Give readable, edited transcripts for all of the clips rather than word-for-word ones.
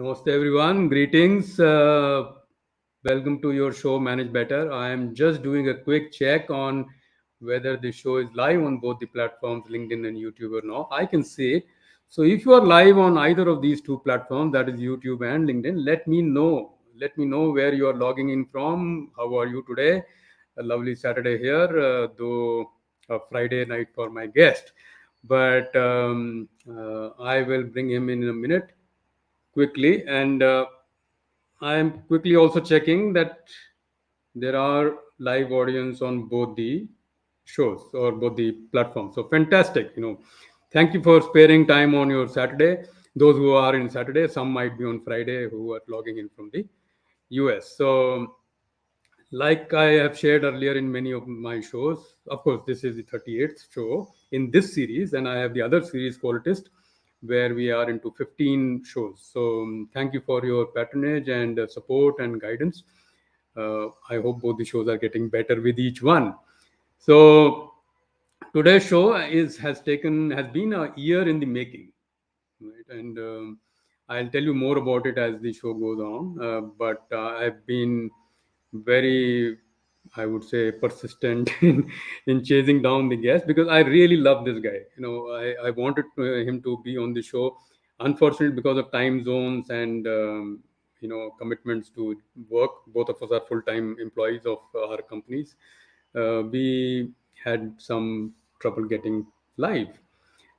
Namaste everyone, greetings. Welcome to your show Manage Better. I am just doing a quick check on whether the show is live on both the platforms, LinkedIn and YouTube or not. I can see it. So if you are live on either of these two platforms, that is YouTube and LinkedIn, let me know. Let me know where you are logging in from. How are you today? A lovely Saturday here, though a Friday night for my guest. But I will bring him in a minute quickly, and I am quickly also checking that there are live audience on both the shows or both the platforms. So fantastic, Thank you for sparing time on your Saturday. Those who are in Saturday, some might be on Friday who are logging in from the US. So like I have shared earlier in many of my shows, of course, this is the 38th show in this series, and I have the other series, Qualitist, where we are into 15 shows. So thank you for your patronage and support and guidance. I hope both the shows are getting better with each one. So today's show has been a year in the making, right? And I'll tell you more about it as the show goes on. But I've been very, I would say, persistent in chasing down the guest because I really love this guy. I wanted him to be on the show. Unfortunately, because of time zones and commitments to work, both of us are full-time employees of our companies. We had some trouble getting live.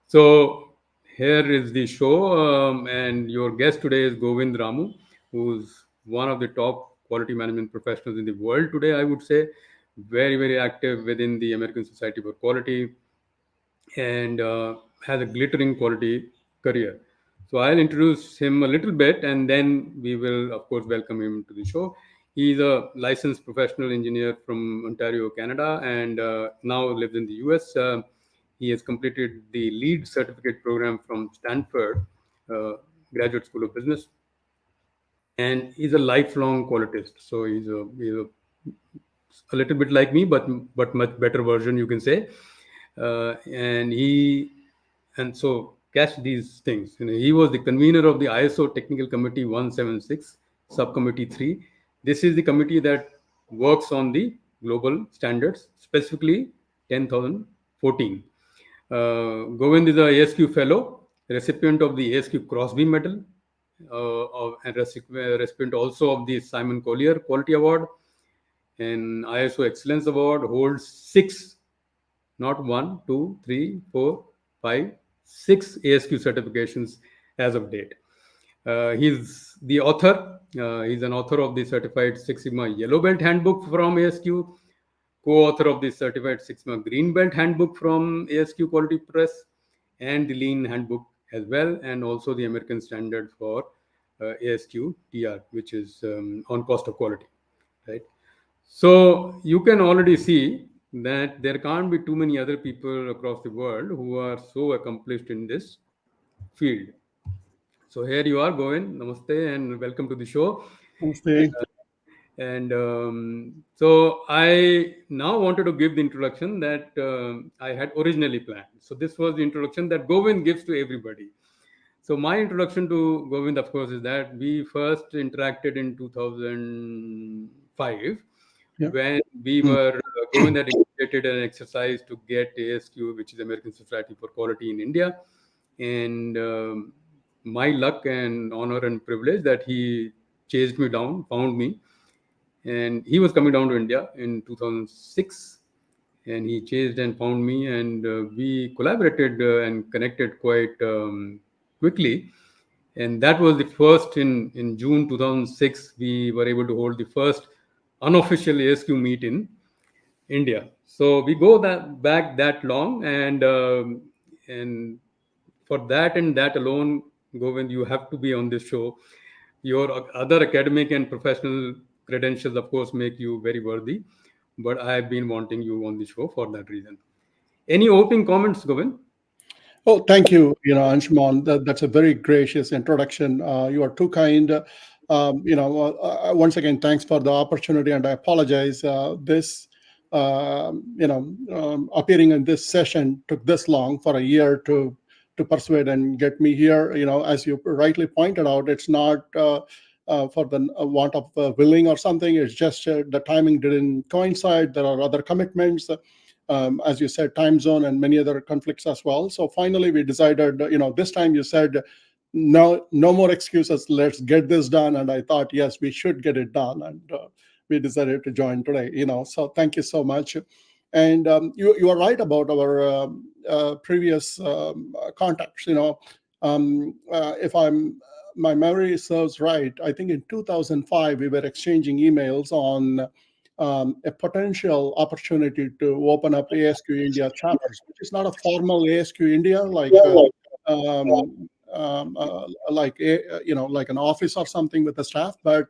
So here is the show, and your guest today is Govind Ramu, who's one of the top quality management professionals in the world today. I would say very, very active within the American Society for Quality, and has a glittering quality career. So I'll introduce him a little bit, and then we will, of course, welcome him to the show. He's a licensed professional engineer from Ontario, Canada, and now lives in the US. He has completed the lead certificate program from Stanford uh, Graduate School of Business, and he's a lifelong qualitist. So he's a little bit like me, but much better version, you can say. And so catch these things. He was the convener of the ISO Technical Committee 176, Subcommittee 3. This is the committee that works on the global standards, specifically 10,014. Govind is a ASQ fellow, recipient of the ASQ Crosby Medal, and recipient also of the Simon Collier Quality Award and ISO Excellence Award. Holds 6, not 1, 2, 3, 4, 5, 6 ASQ certifications as of date. He's the author. He's an author of the Certified Six Sigma Yellow Belt Handbook from ASQ, co-author of the Certified Six Sigma Green Belt Handbook from ASQ Quality Press, and the Lean Handbook as well, and also the American Standard for ASQ TR, which is on cost of quality, right? So you can already see that there can't be too many other people across the world who are so accomplished in this field. So here you are, Govind. Namaste and welcome to the show. Namaste. And so I now wanted to give the introduction that I had originally planned. So this was the introduction that Govind gives to everybody. So my introduction to Govind, of course, is that we first interacted in 2005 Yeah. when we were Govind had initiated an exercise to get ASQ, which is American Society for Quality in India, and my luck and honor and privilege that he chased me down, found me, and he was coming down to India in 2006, and he chased and found me, and we collaborated and connected quite quickly. And that was the first in June 2006. We were able to hold the first unofficial ASQ meet in India. So we go back that long, and for that and that alone, Govind, you have to be on this show. Your other academic and professional credentials, of course, make you very worthy. But I have been wanting you on the show for that reason. Any opening comments, Govind? Oh, thank you, Anshuman. That's a very gracious introduction. You are too kind. Once again, thanks for the opportunity, and I apologize. Appearing in this session took this long for a year to to persuade and get me here. As you rightly pointed out, it's not for the want of willing or something. It's just the timing didn't coincide. There are other commitments, as you said, time zone and many other conflicts as well. So finally, we decided. This time you said, no more excuses. Let's get this done. And I thought, yes, we should get it done. And we decided to join today. So thank you so much. And you are right about our previous contacts. If my memory serves right, I think in 2005 we were exchanging emails on a potential opportunity to open up ASQ India chapters, which is not a formal ASQ India um, like an office or something with the staff, but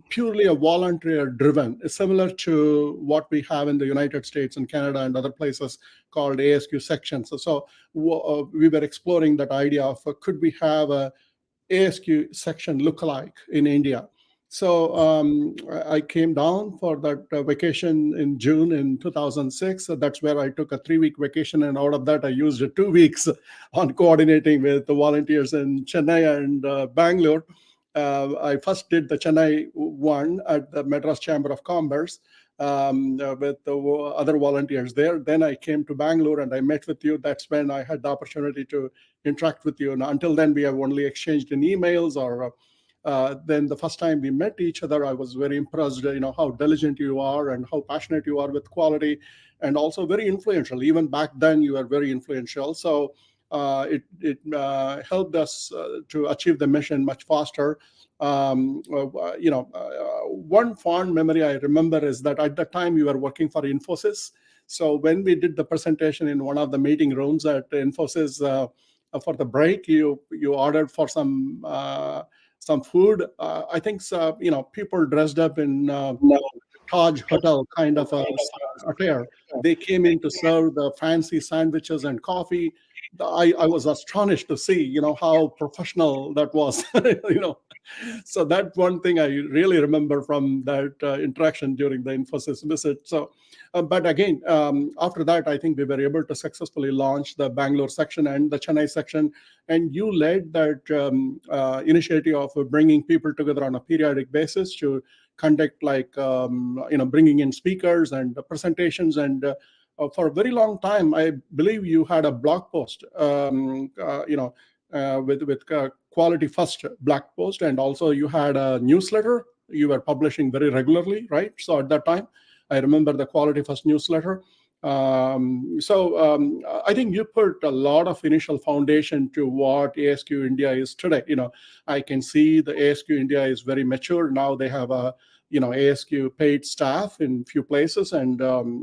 purely a volunteer driven, similar to what we have in the United States and Canada and other places called ASQ sections. So we were exploring that idea of could we have a ASQ section lookalike in India. So I came down for that vacation in June in 2006. So that's where I took a 3-week vacation. And out of that, I used 2 weeks on coordinating with the volunteers in Chennai and Bangalore. I first did the Chennai one at the Madras Chamber of Commerce with the other volunteers there. Then I came to Bangalore and I met with you. That's when I had the opportunity to interact with you. And until then, we have only exchanged in emails or then the first time we met each other, I was very impressed, how diligent you are and how passionate you are with quality, and also very influential. Even back then, you were very influential. So it helped us to achieve the mission much faster. One fond memory I remember is that at the time you were working for Infosys. So when we did the presentation in one of the meeting rooms at Infosys for the break, you ordered for some food. I think people dressed up in Taj Hotel kind of a affair. They came in to serve the fancy sandwiches and coffee. I was astonished to see, how professional that was. So that one thing I really remember from that interaction during the Infosys visit. So, but again, after that, I think we were able to successfully launch the Bangalore section and the Chennai section. And you led that initiative of bringing people together on a periodic basis to conduct bringing in speakers and presentations. And for a very long time, I believe you had a blog post, with Quality First blog post, and also you had a newsletter you were publishing very regularly, right? So at that time, I remember the Quality First newsletter. I think you put a lot of initial foundation to what ASQ India is today. I can see the ASQ India is very mature now. They have a ASQ paid staff in few places, and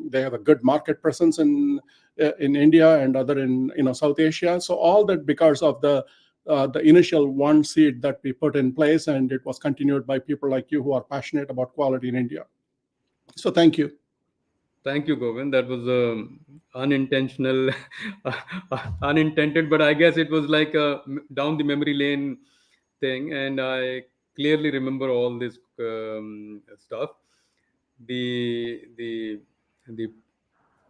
they have a good market presence in India and other in South Asia. So all that because of the initial one seed that we put in place, and it was continued by people like you who are passionate about quality in India. So thank you. Thank you, Govind. That was unintentional, unintended, but I guess it was like a down the memory lane thing, and I clearly remember all this stuff. The the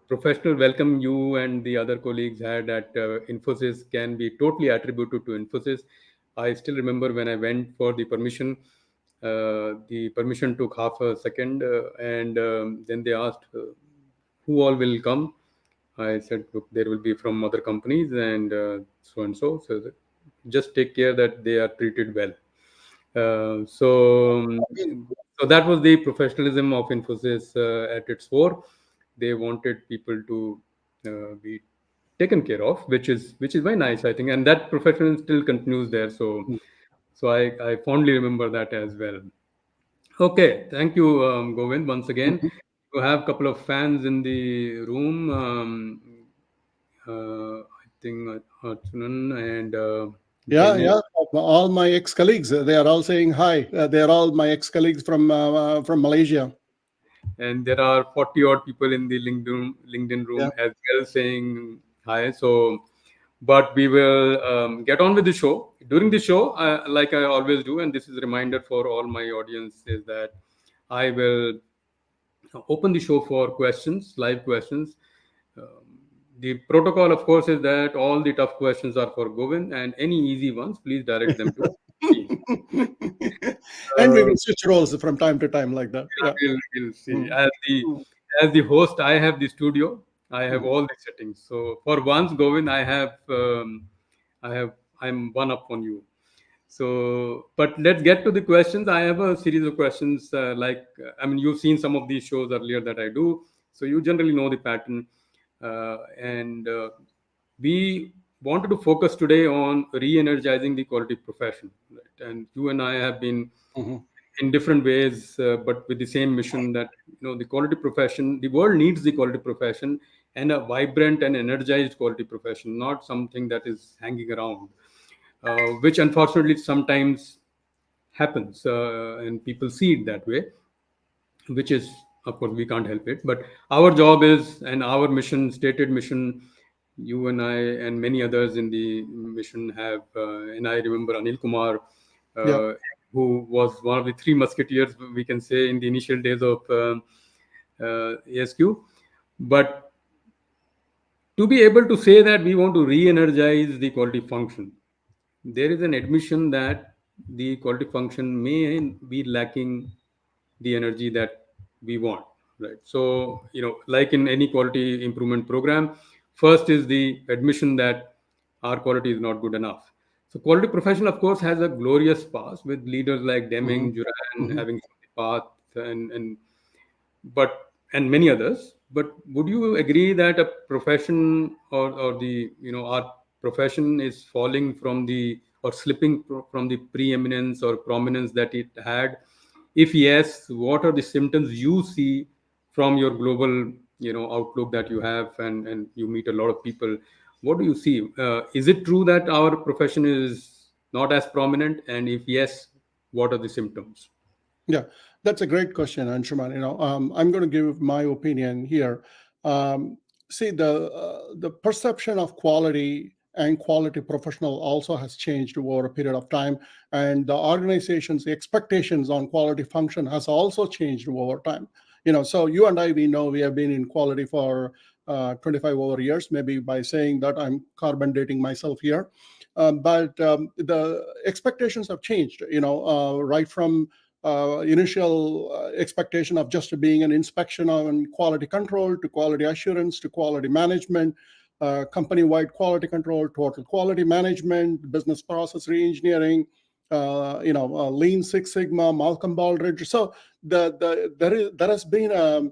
professional welcome you and the other colleagues had at Infosys can be totally attributed to Infosys. I still remember when I went for the permission. The permission took half a second, and then they asked who all will come. I said, look, there will be from other companies and so and so. So just take care that they are treated well. So that was the professionalism of Infosys at its core. They wanted people to be taken care of, which is very nice, I think, and that professionalism still continues there. So I fondly remember that as well. Okay, thank you, Govind, once again. You have a couple of fans in the room. I think Arjunan and Yeah, Dennis. yeah. All my ex-colleagues, they are all saying hi. They are all my ex-colleagues from Malaysia. And there are 40 odd people in the LinkedIn Yeah. room as well saying hi. So, but we will get on with the show. During the show, like I always do, and this is a reminder for all my audience, is that I will open the show for questions, live questions. Um, the protocol, of course, is that all the tough questions are for Govind, and any easy ones, please direct them to me. And we Uh, will switch roles from time to time like that. Yeah. we'll see. Mm. Mm. As the host, I have the studio. I have Mm. all the settings. So for once, Govind, I have, I'm one up on you. So, but let's get to the questions. I have a series of questions. I mean, you've seen some of these shows earlier that I do, so you generally know the pattern. And We wanted to focus today on re-energizing the quality profession. Right? And you and I have been Mhm. in different ways, but with the same mission that the quality profession, the world needs the quality profession and a vibrant and energized quality profession, not something that is hanging around, which unfortunately sometimes happens, and people see it that way, which is, of course, we can't help it. But our job is, and our mission, stated mission, you and I and many others in the mission have, and I remember Anil Kumar, Yeah. uh, who was one of the three musketeers, we can say, in the initial days of ASQ. But to be able to say that we want to re-energize the quality function, there is an admission that the quality function may be lacking the energy that we want, right? So like in any quality improvement program, first is the admission that our quality is not good enough. So quality profession, of course, has a glorious past with leaders like Deming, Mhm. Duran Mhm. having shown the path, and many others. But would you agree that a profession, or the our profession is falling from the, or slipping from the preeminence or prominence that it had? If yes, what are the symptoms you see from your global outlook that you have, and you meet a lot of people? What do you see? Is it true that our profession is not as prominent? And if yes, what are the symptoms? Yeah, that's a great question, Anshuman. I'm going to give my opinion here. Um, See, the perception of quality and quality professional also has changed over a period of time, and the organization's expectations on quality function has also changed over time. So you and I, we know we have been in quality for 25 over years. Maybe by saying that, I'm carbon dating myself here, but the expectations have changed. Right from initial expectation of just being an inspection on quality control to quality assurance to quality management, company-wide quality control, total quality management, business process reengineering, Lean Six Sigma, Malcolm Baldrige. So there has been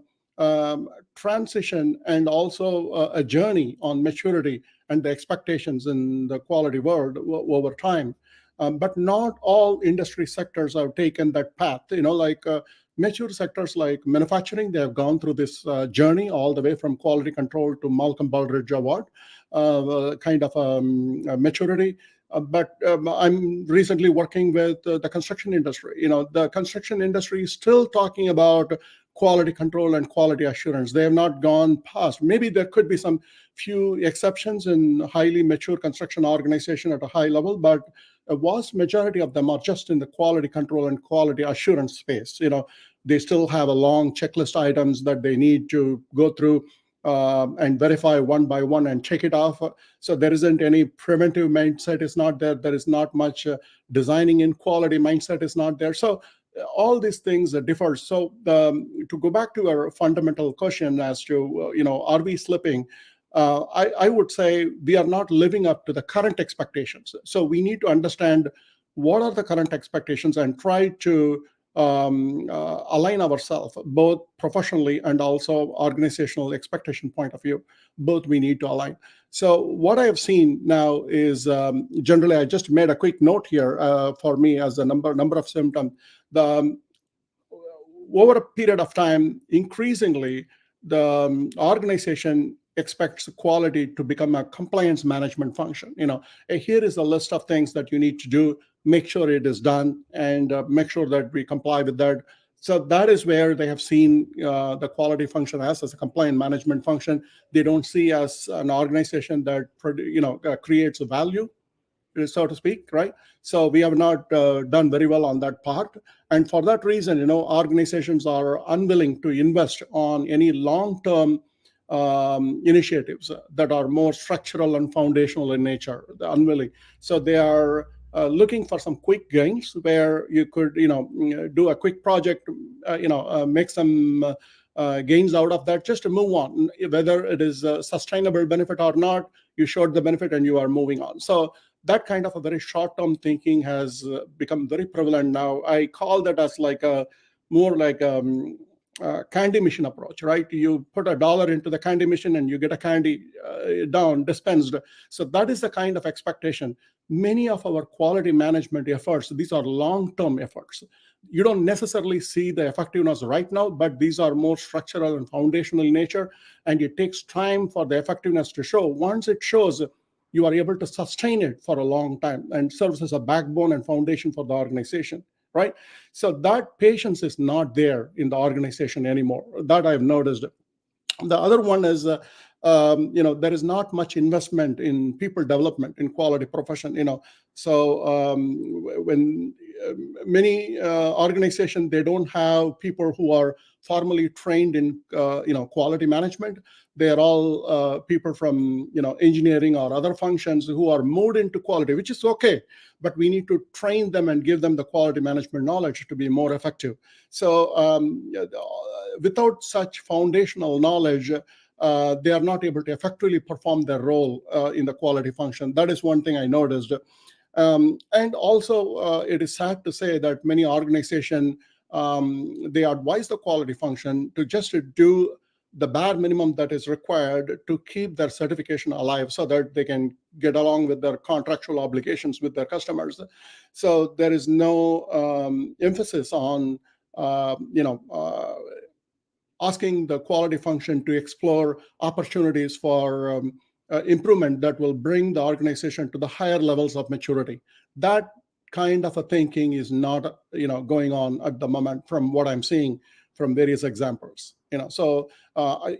transition and also a journey on maturity and the expectations in the quality world over time. But not all industry sectors have taken that path. Like mature sectors like manufacturing, they have gone through this journey all the way from quality control to Malcolm Baldrige Award kind of maturity. But I'm recently working with the construction industry. The construction industry is still talking about quality control and quality assurance. They have not gone past. Maybe there could be some few exceptions in highly mature construction organization at a high level, but a vast majority of them are just in the quality control and quality assurance space. They still have a long checklist items that they need to go through and verify one by one and check it off. So there isn't any preventive mindset is not there. There is not much designing in quality mindset is not there. So all these things differ. So to go back to our fundamental question as to, are we slipping? I would say we are not living up to the current expectations. So we need to understand what are the current expectations and try to align ourselves both professionally and also organizational expectation point of view. Both we need to align. So what I have seen now is generally, I just made a quick note here for me as a number of symptoms. The Over a period of time, increasingly, the organization expects quality to become a compliance management function. Here is a list of things that you need to do. Make sure it is done, and make sure that we comply with that. So that is where they have seen the quality function as a compliance management function. They don't see as an organization that creates value, so to speak, right? So we have not done very well on that part. And for that reason, organizations are unwilling to invest on any long-term initiatives that are more structural and foundational in nature, the unwilling. So they are looking for some quick gains where you could, do a quick project, make some gains out of that just to move on. Whether it is a sustainable benefit or not, you showed the benefit and you are moving on. So that kind of a very short-term thinking has become very prevalent now. I call that as like a more like candy machine approach, right? You put $1 into the candy machine and you get a candy down dispensed. So that is the kind of expectation. Many of our quality management efforts, these are long-term efforts. You don't necessarily see the effectiveness right now, but these are more structural and foundational in nature, and it takes time for the effectiveness to show. Once it shows, you are able to sustain it for a long time and serves as a backbone and foundation for the organization, right? So that patience is not there in the organization anymore. That I've noticed. The other one is, there is not much investment in people development in quality profession. So when many organizations, they don't have people who are formally trained in quality management. They are all people from engineering or other functions who are moved into quality, which is okay, but we need to train them and give them the quality management knowledge to be more effective. So without such foundational knowledge, they are not able to effectively perform their role in the quality function. That is one thing I noticed. And also, it is sad to say that many organizations, they advise the quality function to just do the bare minimum that is required to keep their certification alive so that they can get along with their contractual obligations with their customers. So there is no emphasis on, asking the quality function to explore opportunities for improvement that will bring the organization to the higher levels of maturity. That kind of a thinking is not going on at the moment from what I'm seeing from various examples. So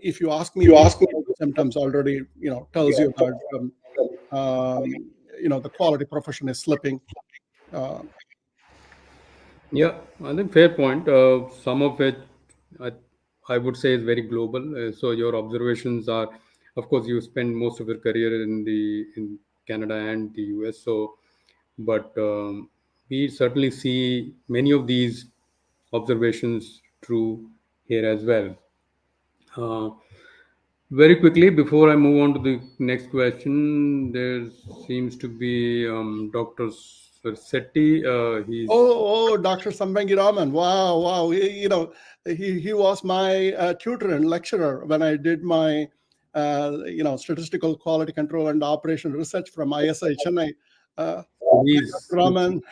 if you ask me, the symptoms already tells you that the quality profession is slipping. uh, Yeah, I think fair point. Some of it, I, I would say, is very global. So your observations are, of course, you spend most of your career in Canada and the US. So, but we certainly see many of these observations true here as well. Uh, Very quickly, before I move on to the next question, there seems to be Dr. Sarsetti. He's Dr. Sambangi Raman. Wow, wow. He was my tutor and lecturer when I did my, statistical quality control and operation research from ISI Chennai. he's Dr. Raman.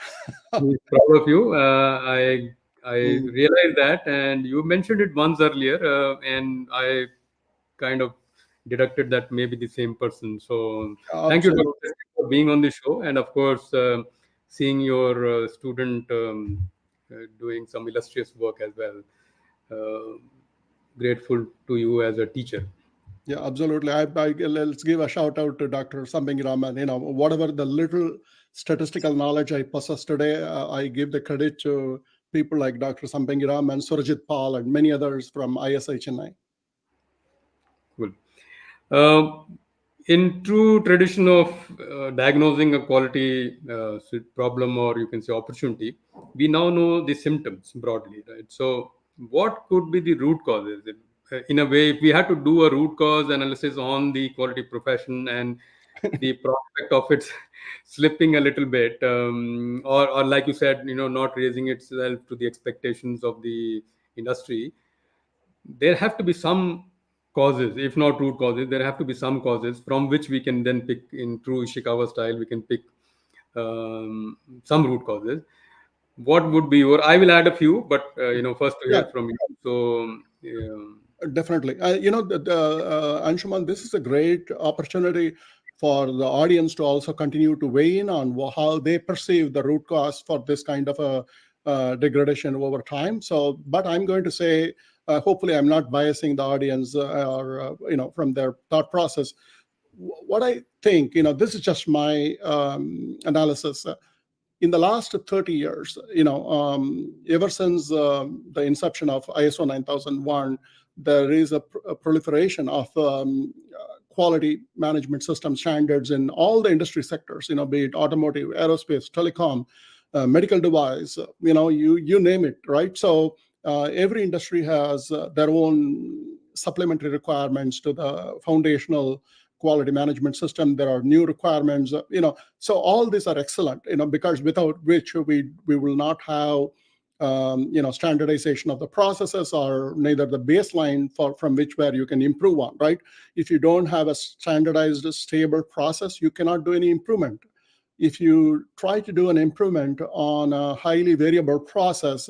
he's proud of you. I Mm, realized that, and you mentioned it once earlier, and I kind of deducted that maybe the same person. So thank you, Dr. absolutely. Sarsetti, for being on the show, and of course, seeing your student doing some illustrious work as well. Uh, Grateful to you as a teacher. Yeah, absolutely. Let's give a shout out to Dr. Sambangi Raman. Whatever the little statistical knowledge I possess today, I give the credit to people like Dr. Sambangi Raman, Surajit Pal, and many others from ISI Chennai. Cool. Uh, in true tradition of diagnosing a quality problem, or you can say opportunity, we now know the symptoms broadly, right? So, what could be the root causes? In a way, if we had to do a root cause analysis on the quality profession and the prospect of it slipping a little bit, or like you said, not raising itself to the expectations of the industry, there have to be some causes, if not root causes. There have to be some causes from which we can then pick, in true Ishikawa style, we can pick some root causes. What would be your? I will add a few, but first to Yeah, hear from you. So, definitely. Anshuman, this is a great opportunity for the audience to also continue to weigh in on how they perceive the root cause for this kind of a degradation over time. So, but I'm going to say, hopefully, I'm not biasing the audience or from their thought process. What I think, this is just my analysis. in the last 30 years, ever since the inception of ISO 9001, there is a proliferation of quality management system standards in all the industry sectors, be it automotive, aerospace, telecom, medical device, you name it, right? So every industry has their own supplementary requirements to the foundational quality management system. There are new requirements, so all these are excellent, because without which we will not have standardization of the processes, or neither the baseline from which where you can improve on, right? If you don't have a standardized, stable process, you cannot do any improvement. If you try to do an improvement on a highly variable process,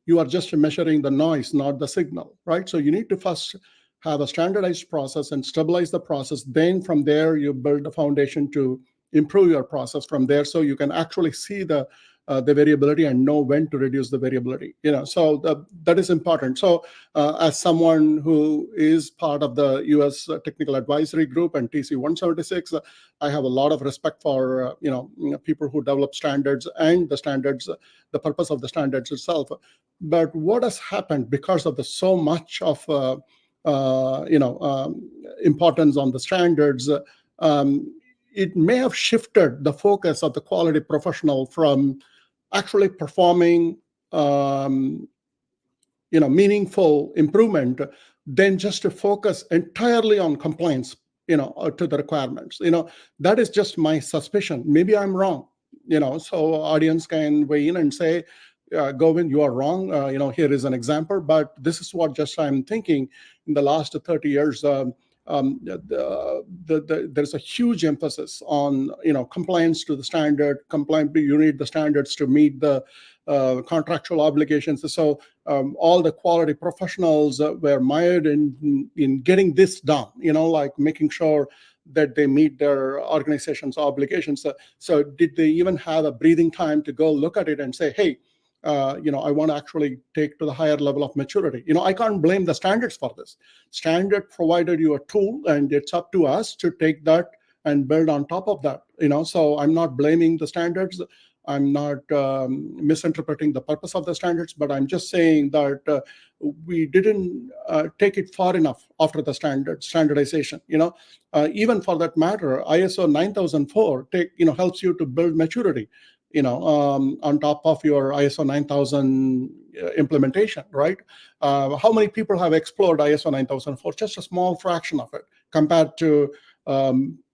you are just measuring the noise, not the signal, right? So you need to first have a standardized process and stabilize the process. Then from there, you build the foundation to improve your process from there, so you can actually see the variability and know when to reduce the variability. So that is important. So as someone who is part of the U.S. Technical Advisory Group and TC 176, I have a lot of respect for people who develop standards and the standards, the purpose of the standards itself. But what has happened because of the so much of importance on the standards? It may have shifted the focus of the quality professional from actually performing meaningful improvement, than just to focus entirely on compliance to the requirements. That is just my suspicion. Maybe I'm wrong. So audience can weigh in and say, Govind, you are wrong. Here is an example, but this is what just I'm thinking. In the last 30 years, there's a huge emphasis on compliance to the standard. You need the standards to meet the contractual obligations. So all the quality professionals were mired in getting this done. Like making sure that they meet their organization's obligations. So did they even have a breathing time to go look at it and say, hey, I want to actually take to the higher level of maturity? I can't blame the standards for this. Standard provided you a tool, and it's up to us to take that and build on top of that. So I'm not blaming the standards. I'm not misinterpreting the purpose of the standards, but I'm just saying that we didn't take it far enough after the standardization. Even for that matter, ISO 9004 helps you to build maturity. On top of your ISO 9000 implementation, right? How many people have explored ISO 9004? Just a small fraction of it, compared to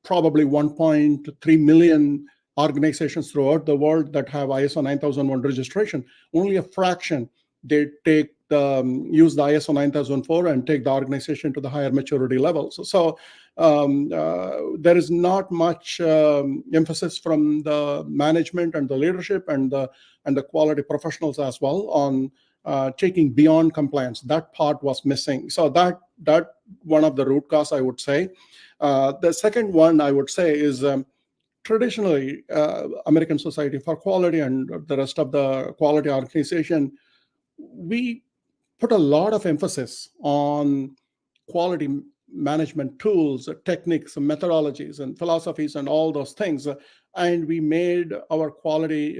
probably 1.3 million organizations throughout the world that have ISO 9001 registration. Only a fraction they use the ISO 9004 and take the organization to the higher maturity levels. So there is not much emphasis from the management and the leadership and the quality professionals as well on taking beyond compliance. That part was missing. So that one of the root cause, I would say. The second one I would say is traditionally American Society for Quality and the rest of the quality organization, we put a lot of emphasis on quality management tools, techniques, methodologies, and philosophies, and all those things. And we made our quality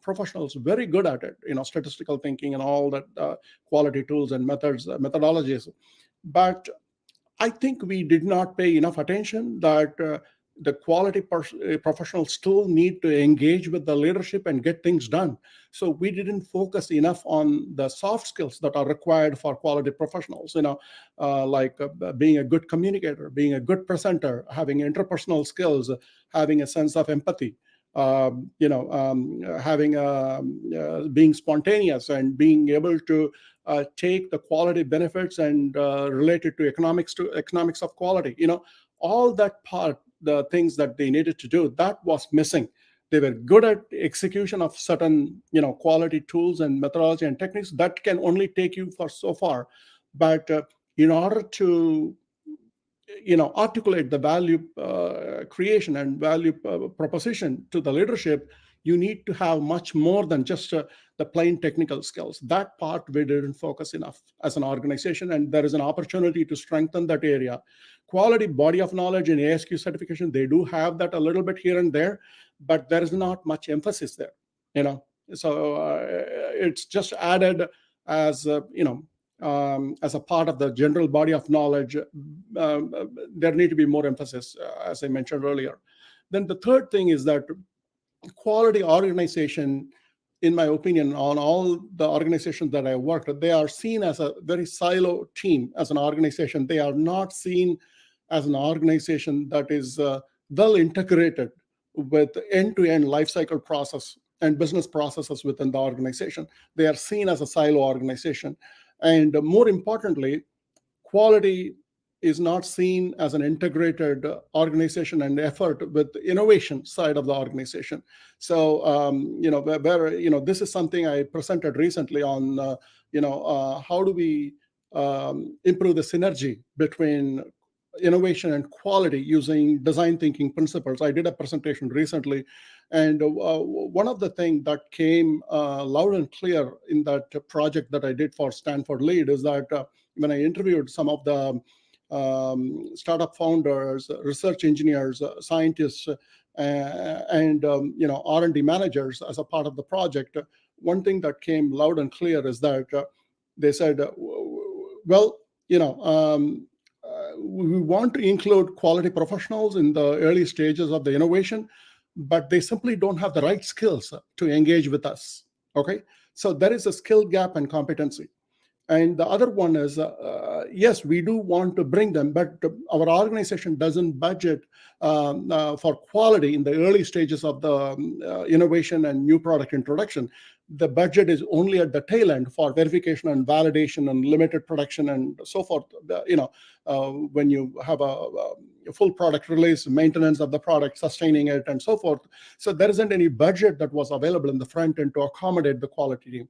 professionals very good at it, statistical thinking and all that quality tools and methodologies. But I think we did not pay enough attention that the quality professionals still need to engage with the leadership and get things done. So we didn't focus enough on the soft skills that are required for quality professionals, like being a good communicator, being a good presenter, having interpersonal skills, having a sense of empathy, having being spontaneous, and being able to take the quality benefits and relate it to economics of quality. All that part, the things that they needed to do, that was missing. They were good at execution of certain quality tools and methodology and techniques that can only take you for so far. But in order to articulate the value creation and value proposition to the leadership, you need to have much more than just the plain technical skills. That part we didn't focus enough as an organization, and there is an opportunity to strengthen that area. Quality body of knowledge in ASQ certification, they do have that a little bit here and there, but there is not much emphasis there. you know. So it's just added as as a part of the general body of knowledge. There need to be more emphasis, as I mentioned earlier. Then the third thing is that quality organization, in my opinion, on all the organizations that I worked with, they are seen as a very silo team. As an organization, they are not seen as an organization that is well integrated with end-to-end life cycle process and business processes within the organization. They are seen as a silo organization. And more importantly, quality is not seen as an integrated organization and effort with the innovation side of the organization. So, this is something I presented recently on, how do we improve the synergy between innovation and quality using design thinking principles. I did a presentation recently, and one of the things that came loud and clear in that project that I did for Stanford Lead is that when I interviewed some of the startup founders, research engineers, scientists, and R&D managers as a part of the project, one thing that came loud and clear is that they said, well, we want to include quality professionals in the early stages of the innovation, but they simply don't have the right skills to engage with us. Okay, so there is a skill gap and competency. And the other one is, yes, we do want to bring them, but our organization doesn't budget for quality in the early stages of the innovation and new product introduction. The budget is only at the tail end for verification and validation and limited production and so forth. When you have a full product release, maintenance of the product, sustaining it, and so forth. So there isn't any budget that was available in the front end to accommodate the quality team.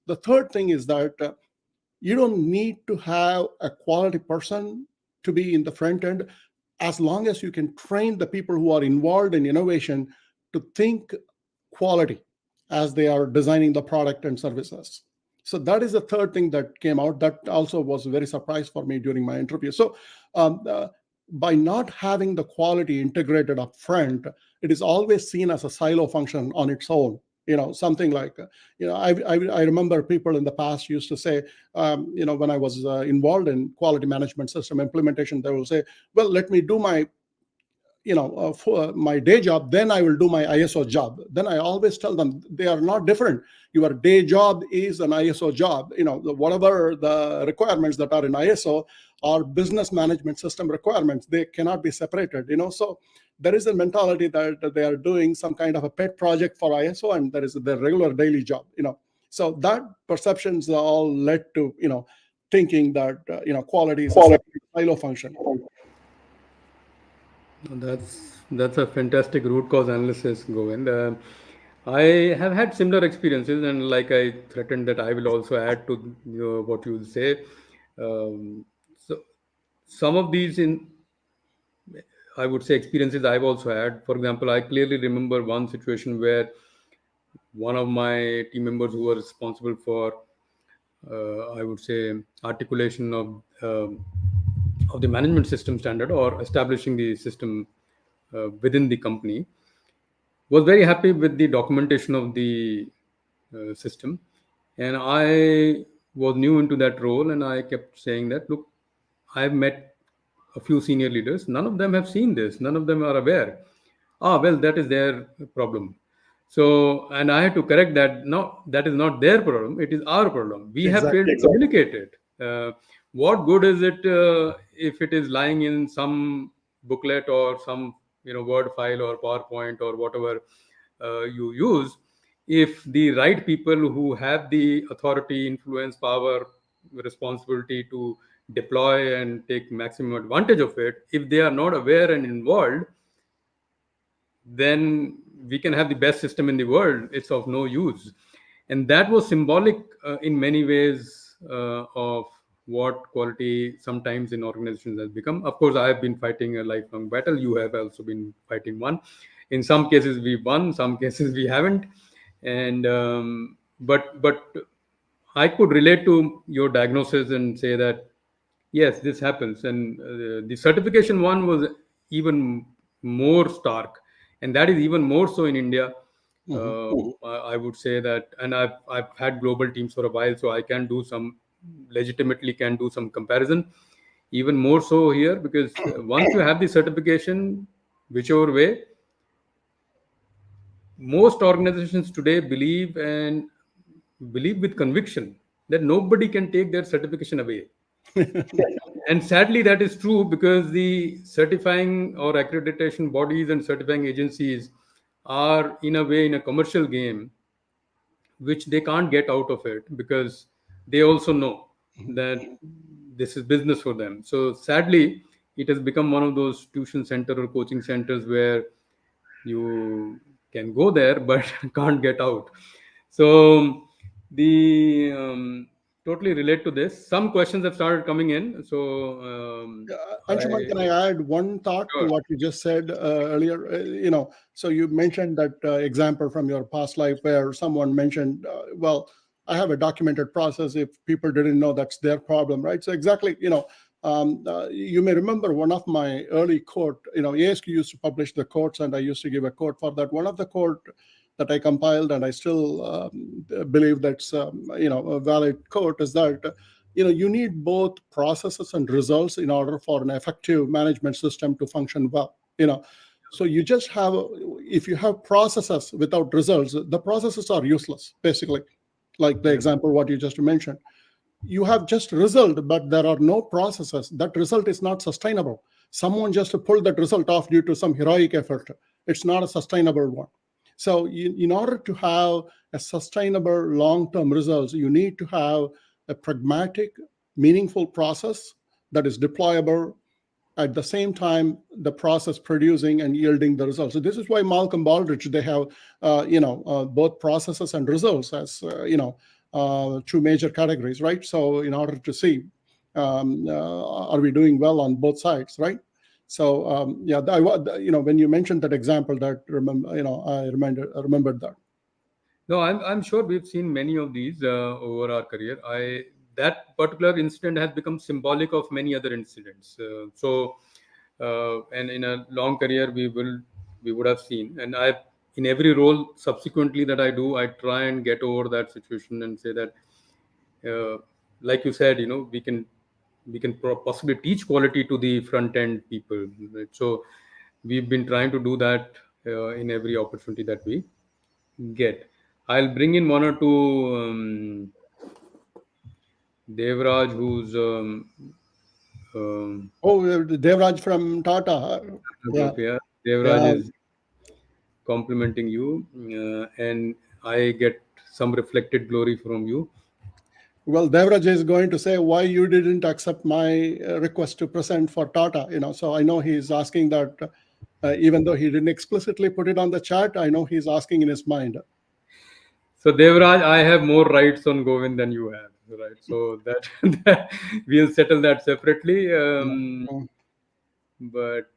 The third thing is that you don't need to have a quality person to be in the front end, as long as you can train the people who are involved in innovation to think quality as they are designing the product and services. So that is the third thing that came out. That also was a very surprise for me during my interview. So by not having the quality integrated up front, it is always seen as a silo function on its own. Something like, I remember people in the past used to say, when I was involved in quality management system implementation, they will say, well, let me do my for my day job, then I will do my ISO job. Then I always tell them they are not different. Your day job is an ISO job. Whatever the requirements that are in ISO are business management system requirements. They cannot be separated. So there is a mentality that they are doing some kind of a pet project for ISO, and there is their regular daily job. So that perceptions all led to thinking that quality is a silo function. That's a fantastic root cause analysis, Govind. I have had similar experiences, and like I threatened that I will also add to what you will say. So some of these, I would say, experiences I've also had. For example, I clearly remember one situation where one of my team members who was responsible for, I would say, articulation of the management system standard or establishing the system within the company, was very happy with the documentation of the system. And I was new into that role, and I kept saying that, look, I've met a few senior leaders. None of them have seen this. None of them are aware. Well, that is their problem. So, and I had to correct that. No, that is not their problem. It is our problem. We have failed to communicate it. What good is it if it is lying in some booklet or some Word file or PowerPoint or whatever you use, if the right people who have the authority, influence, power, responsibility to deploy and take maximum advantage of it, if they are not aware and involved, then we can have the best system in the world. It's of no use. And that was symbolic in many ways of what quality sometimes in organizations has become. Of course, I have been fighting a lifelong battle. You have also been fighting one. In some cases we won, some cases we haven't. And but I could relate to your diagnosis and say that yes, this happens. And the certification one was even more stark, and that is even more so in India, Mhm. I would say that, and I've had global teams for a while, so I can do some legitimately can do some comparison. Even more so here, because once you have the certification, whichever way, most organizations today believe with conviction that nobody can take their certification away. And sadly, that is true, because the certifying or accreditation bodies and certifying agencies are, in a way, in a commercial game, which they can't get out of it, because they also know that this is business for them. So sadly, it has become one of those tuition center or coaching centers where you can go there but can't get out. So the totally relate to this. Some questions have started coming in. So Anshuman, I can I add one thought to sure. what you just said earlier? So you mentioned that example from your past life where someone mentioned, well, I have a documented process. If people didn't know, that's their problem, right? So exactly, you may remember one of my early quote. ASQ used to publish the quotes, and I used to give a quote for that. One of the quote that I compiled, and I still believe that's a valid quote, is that you need both processes and results in order for an effective management system to function well. So you just have, if you have processes without results, the processes are useless, basically. Like the Yeah. example what you just mentioned, you have just result, but there are no processes. That result is not sustainable. Someone just pulled that result off due to some heroic effort. It's not a sustainable one. So in order to have a sustainable long-term results, you need to have a pragmatic, meaningful process that is deployable, at the same time the process producing and yielding the results. So this is why Malcolm Baldrige, they have both processes and results as two major categories, right? So in order to see, are we doing well on both sides, right? So yeah, when you mentioned that example, that I remembered that. No, I'm sure we've seen many of these over our career. I That particular incident has become symbolic of many other incidents. And in a long career, we would have seen, and I in every role subsequently that I do, I try and get over that situation and say that, uh, like you said, we can possibly teach quality to the front end people. Right? So we've been trying to do that in every opportunity that we get. I'll bring in one or two Devraj, who's um, Oh, Devraj from Tata. Yeah, group here. Devraj yeah. is complimenting you, and I get some reflected glory from you. Well, Devraj is going to say why you didn't accept my request to present for Tata. So I know he's asking that, even though he didn't explicitly put it on the chat, I know he's asking in his mind. So Devraj, I have more rights on Govind than you have, right? So that, that we'll settle that separately. Mm. But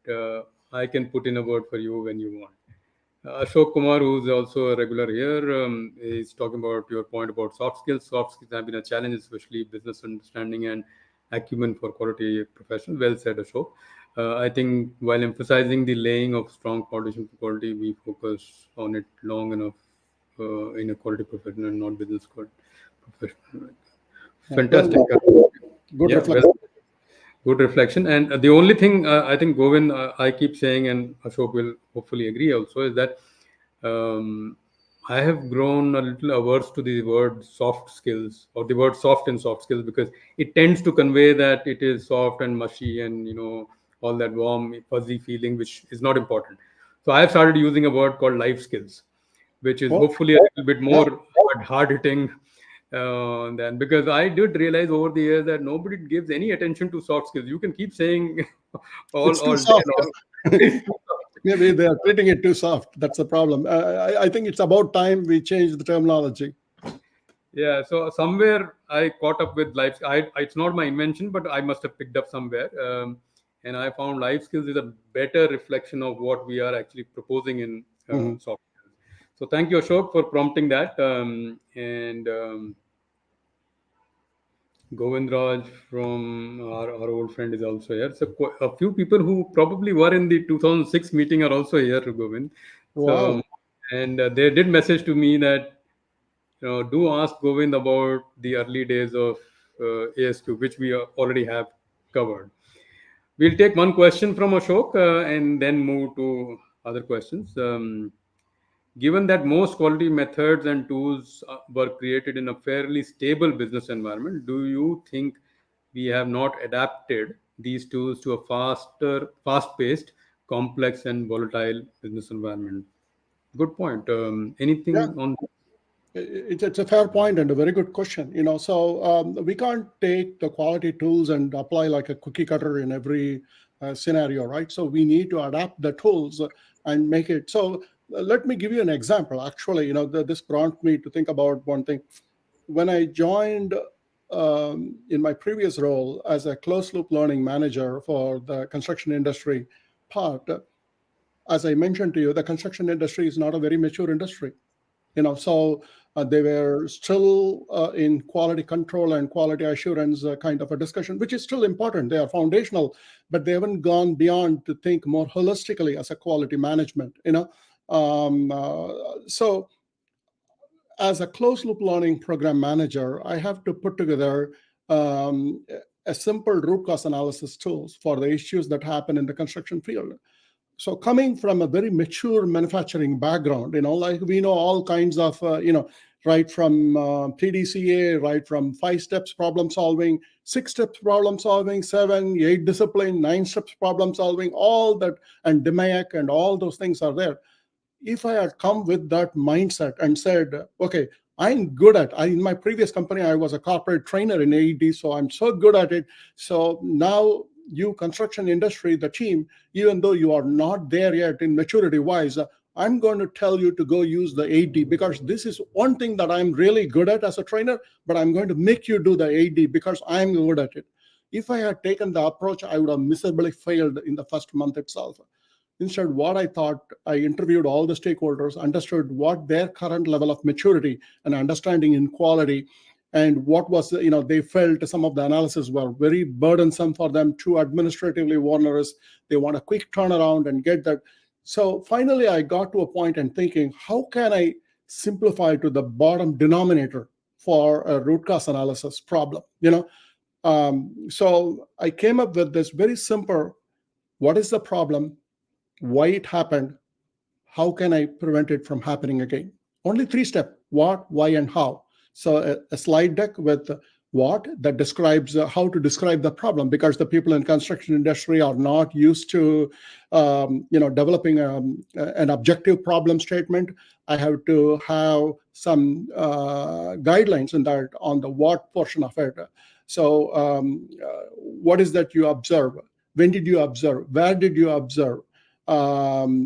I can put in a word for you when you want. Ashok Kumar, who's also a regular here, is talking about your point about soft skills. Soft skills have been a challenge, especially business understanding and acumen for quality professional. Well said, Ashok. I think while emphasizing the laying of strong foundation for quality, we focus on it long enough in a quality profession and not business quality professional. Yeah, well, Fantastic. good Yeah, reflection. well, good reflection. And the only thing I think, Govind, I keep saying, and Ashok will hopefully agree also, is that um, I have grown a little averse to the word soft skills, or the word soft and soft skills, because it tends to convey that it is soft and mushy and, all that warm, fuzzy feeling, which is not important. So I have started using a word called life skills, which is Oh, hopefully a little bit yeah, more hard hitting than, because I did realize over the years that nobody gives any attention to soft skills. You can keep saying it's too all day soft. long. It's too soft. Maybe they are treating it too soft. That's the problem. I think it's about time we change the terminology. Yeah, so somewhere I caught up with life. It's not my invention, but I must have picked up somewhere. And I found life skills is a better reflection of what we are actually proposing in Mhm. soft skills. So thank you, Ashok, for prompting that. And Govind Raj from our old friend is also here. So a few people who probably were in the 2006 meeting are also here, Govind. So Wow. And they did message to me that, do ask Govind about the early days of ASQ, which we already have covered. We'll take one question from Ashok and then move to other questions. Given that most quality methods and tools were created in a fairly stable business environment, do you think we have not adapted these tools to a fast-paced, complex, and volatile business environment? Good point. Yeah, Anything on? it's a fair point and a very good question. So we can't take the quality tools and apply like a cookie cutter in every scenario, right? So we need to adapt the tools and make it. So let me give you an example. Actually, this prompted me to think about one thing. When I joined in my previous role as a closed loop learning manager for the construction industry part, as I mentioned to you, the construction industry is not a very mature industry. So they were still in quality control and quality assurance kind of a discussion, which is still important. They are foundational, but they haven't gone beyond to think more holistically as a quality management. So as a closed loop learning program manager, I have to put together a simple root cause analysis tools for the issues that happen in the construction field. So coming from a very mature manufacturing background, like we know all kinds of, right from PDCA, right from 5 steps problem solving, 6 steps problem solving, 7, 8 discipline, 9 steps problem solving, all that, and DMAIC and all those things are there. If I had come with that mindset and said, okay, I'm good at, in my previous company, I was a corporate trainer in AED, so I'm so good at it. So now you construction industry, the team, even though you are not there yet in maturity wise, I'm going to tell you to go use the AD because this is one thing that I'm really good at as a trainer, but I'm going to make you do the AD because I'm good at it. If I had taken the approach, I would have miserably failed in the first month itself. Instead, what I thought, I interviewed all the stakeholders, understood what their current level of maturity and understanding in quality, and what was, they felt some of the analysis were very burdensome for them, too administratively onerous. They want a quick turnaround and get that. So finally, I got to a point and thinking, how can I simplify to the bottom denominator for a root cause analysis problem? So I came up with this very simple: what is the problem? Why it happened, how can I prevent it from happening again? Only 3 steps: what, why, and how. So a slide deck with what that describes how to describe the problem, because the people in construction industry are not used to developing an objective problem statement. I have to have some guidelines in that on the what portion of it. So what is that you observe? When did you observe? Where did you observe? Not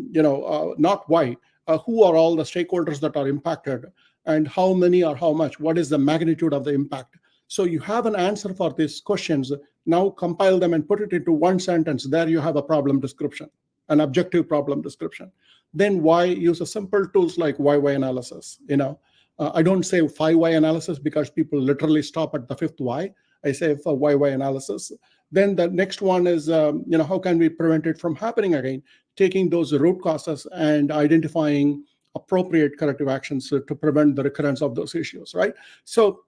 why. Who are all the stakeholders that are impacted, and how many or how much? What is the magnitude of the impact? So you have an answer for these questions. Now compile them and put it into one sentence. There you have a problem description, an objective problem description. Then why? Use a simple tools like why analysis. I don't say 5 why analysis because people literally stop at the 5th why. I say for why analysis. Then the next one is, how can we prevent it from happening again? Taking those root causes and identifying appropriate corrective actions to prevent the recurrence of those issues, right? So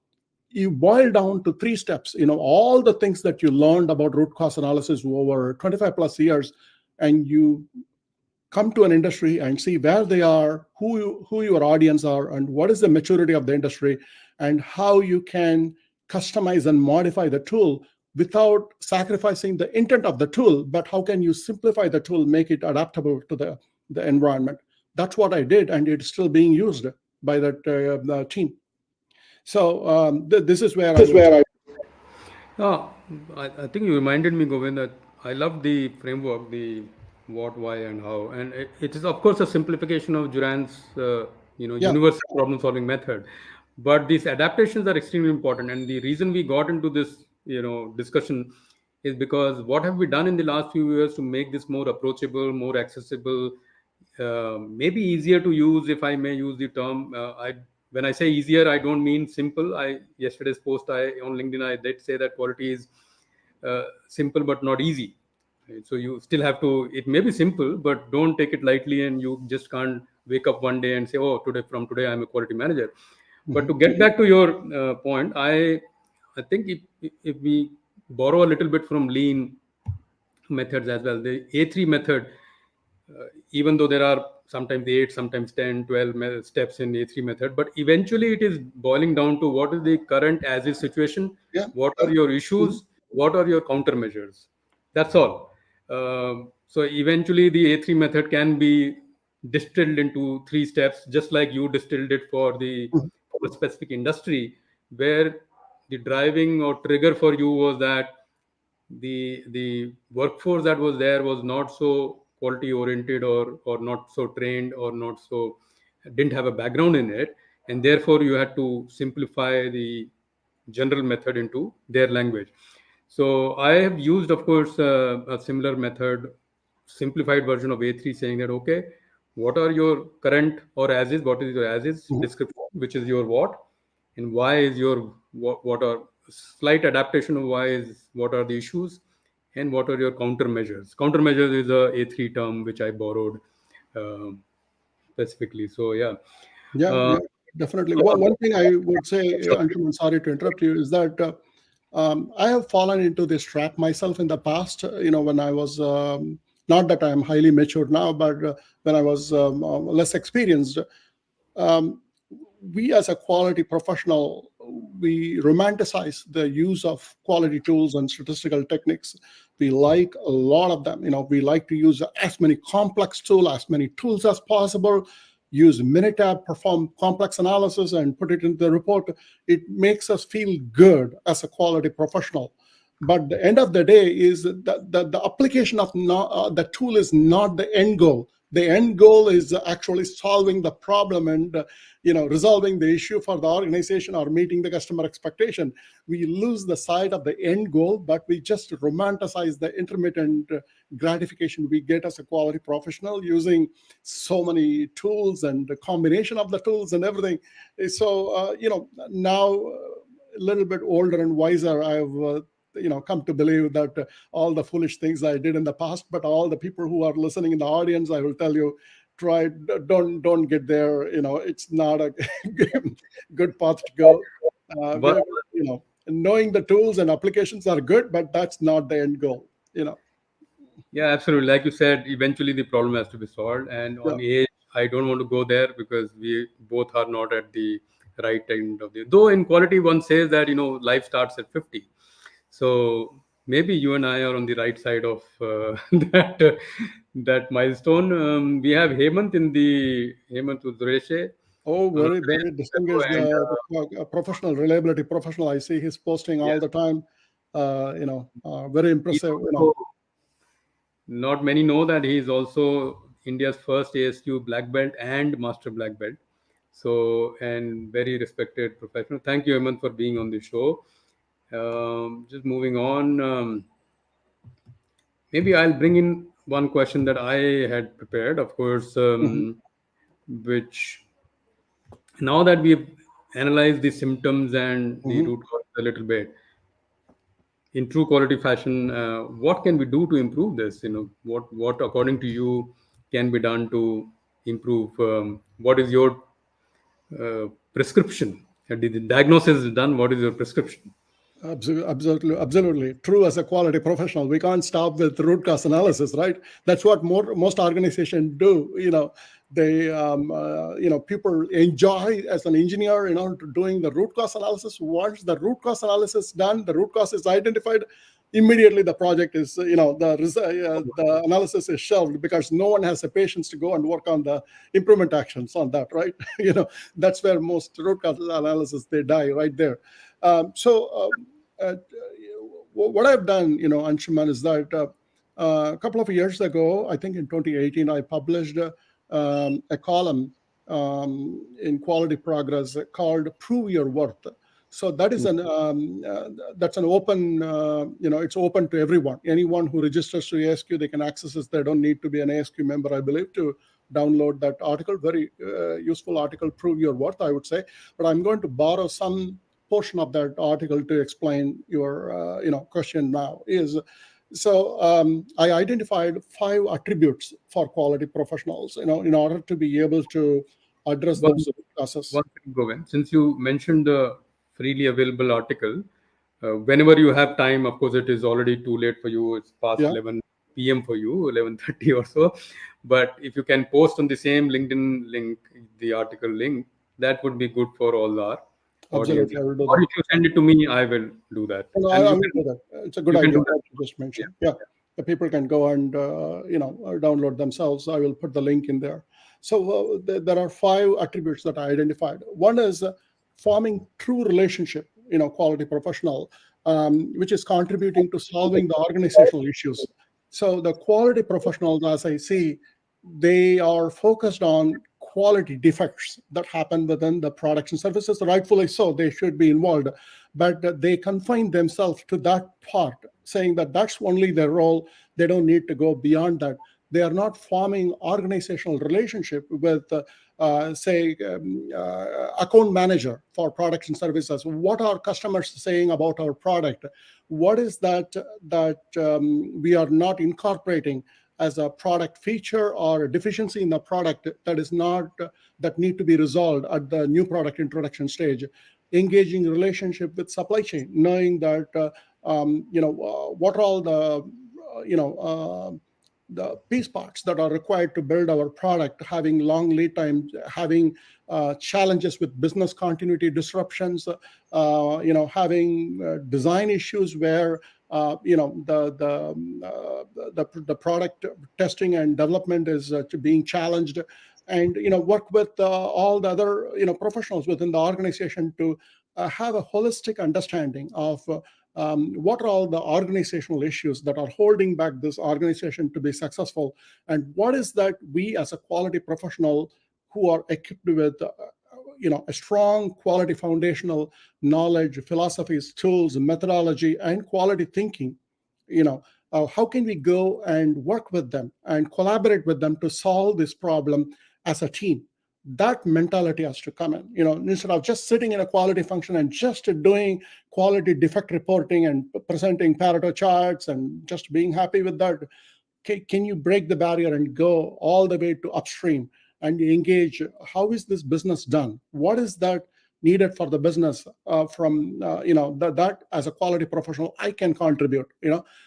you boil down to 3 steps, all the things that you learned about root cause analysis over 25 plus years, and you come to an industry and see where they are, who your audience are, and what is the maturity of the industry, and how you can customize and modify the tool without sacrificing the intent of the tool, but how can you simplify the tool, make it adaptable to the environment. That's what I did, and it's still being used by the team. So this is where I will. Ah, I think you reminded me, Govind, that I love the framework, the what, why, and how, and it is of course a simplification of Duran's, Yeah, universal problem-solving method. But these adaptations are extremely important, and the reason we got into this, discussion is because what have we done in the last few years to make this more approachable, more accessible, maybe easier to use, if I may use the term. When I say easier, I don't mean simple. Yesterday's post on LinkedIn, I did say that quality is simple but not easy. Right? So you still have to. It may be simple, but don't take it lightly, and you just can't wake up one day and say, oh, from today I'm a quality manager. But to Mhm. get back to your point, I think if we borrow a little bit from lean methods as well, the A3 method, even though there are sometimes 8, sometimes 10, 12 steps in A3 method, but eventually it is boiling down to what is the current as is situation, Yeah. what are your Mhm. issues, what are your countermeasures. That's all. So eventually the A3 method can be distilled into 3 steps, just like you distilled it Mhm. for a specific industry, where the driving or trigger for you was that the workforce that was there was not so quality oriented, or not so trained, or not so didn't have a background in it, and therefore you had to simplify the general method into their language. So I have used, of course, a similar method, simplified version of A3, saying that okay, what are your current or as is, what is your as is Mhm. description, which is your what, and why is your what are slight adaptation of why is what are the issues, and what are your countermeasures. Countermeasures is a A3 term which I borrowed um specifically. So yeah. Yeah, uh, yeah, definitely. One thing I would say, Anshuman, sorry to interrupt you, is that I have fallen into this trap myself in the past. When I was not that I am highly matured now, but when I was less experienced, um, we as a quality professional, we romanticize the use of quality tools and statistical techniques. We like a lot of them. We like to use as many complex tools, as many tools as possible, use Minitab, perform complex analysis and put it into the report. It makes us feel good as a quality professional. But the end of the day is that the application of the tool is not the end goal. The end goal is actually solving the problem and resolving the issue for the organization or meeting the customer expectation. We lose the sight of the end goal, but we just romanticize the intermittent gratification we get as a quality professional using so many tools and the combination of the tools and everything. So now a little bit older and wiser, I've come to believe that all the foolish things I did in the past. But all the people who are listening in the audience, I will tell you, try don't get there. It's not a good path to go. but Knowing the tools and applications are good, but that's not the end goal. yeah, absolutely. Like you said, eventually the problem has to be solved. And Yeah. on age, I don't want to go there because we both are not at the right end of the. Though in quality, one says that life starts at 50. So maybe you and I are on the right side of that milestone. We have Hemant Udreshe. Oh, Uh, very distinguished and professional, reliability professional. I see he's posting yeah, all the time. Very he's impressive. also, not many know that he is also India's first ASQ black belt and master black belt. So, and very respected professional. Thank you, Hemant, for being on the show. Just moving on. Maybe I'll bring in one question that I had prepared, of course, Mhm, which now that we've analyzed the symptoms and the mhm. root cause a little bit in true quality fashion, what can we do to improve this? What according to you can be done to improve? What is your prescription? The diagnosis is done. What is your prescription? Absolutely, absolutely true. As a quality professional, we can't stop with root cause analysis, right? That's what most organizations do. They, people enjoy as an engineer, doing the root cause analysis. Once the root cause analysis done, the root cause is identified. Immediately, the project is, the analysis is shelved because no one has the patience to go and work on the improvement actions on that, right? That's where most root cause analysis they die right there. So what I've done, Anshuman, is that a couple of years ago, I think in 2018, I published a column in Quality Progress called "Prove Your Worth." So that's an open, it's open to everyone. Anyone who registers to ASQ, they can access it. They don't need to be an ASQ member, I believe, to download that article. Very useful article, "Prove Your Worth," I would say. But I'm going to borrow some portion of that article to explain your question now. Is So I identified 5 attributes for quality professionals, in order to be able to address One, those causes. one thing, Govind, since you mentioned the freely available article, whenever you have time, of course, it is already too late for you. It's past Yeah, 11 p.m. for you, 11:30 or so. But if you can post on the same LinkedIn link, the article link, that would be good for all our audience. absolutely. I will do Or that. if you send it to me, I will do that. No, And I will do that. It's a good you can idea do that. what you just Yeah. mentioned. Yeah, the people can go and download themselves. I will put the link in there. So there are 5 attributes that I identified. One is forming true relationship, quality professional, which is contributing to solving the organizational issues. So the quality professionals, as I see, they are focused on quality defects that happen within the products and services. Rightfully so, they should be involved, but they confine themselves to that part, saying that that's only their role. They don't need to go beyond that. They are not forming organizational relationship with, say, account manager for products and services. What are customers saying about our product? What is that we are not incorporating as a product feature or a deficiency in the product that is not that need to be resolved at the new product introduction stage? Engaging relationship with supply chain, knowing that what are all the piece parts that are required to build our product, having long lead times, having challenges with business continuity disruptions, having design issues where the product testing and development is being challenged, and work with all the other professionals within the organization to have a holistic understanding of what are all the organizational issues that are holding back this organization to be successful, and what is that we as a quality professional who are equipped with a strong quality foundational knowledge, philosophies, tools, methodology, and quality thinking, you know how can we go and work with them and collaborate with them to solve this problem as a team? That mentality has to come in, instead of just sitting in a quality function and just doing quality defect reporting and presenting Pareto charts and just being happy with that. Can you break the barrier and go all the way to upstream and engage? How is this business done? What is that needed for the business, from that as a quality professional I can contribute,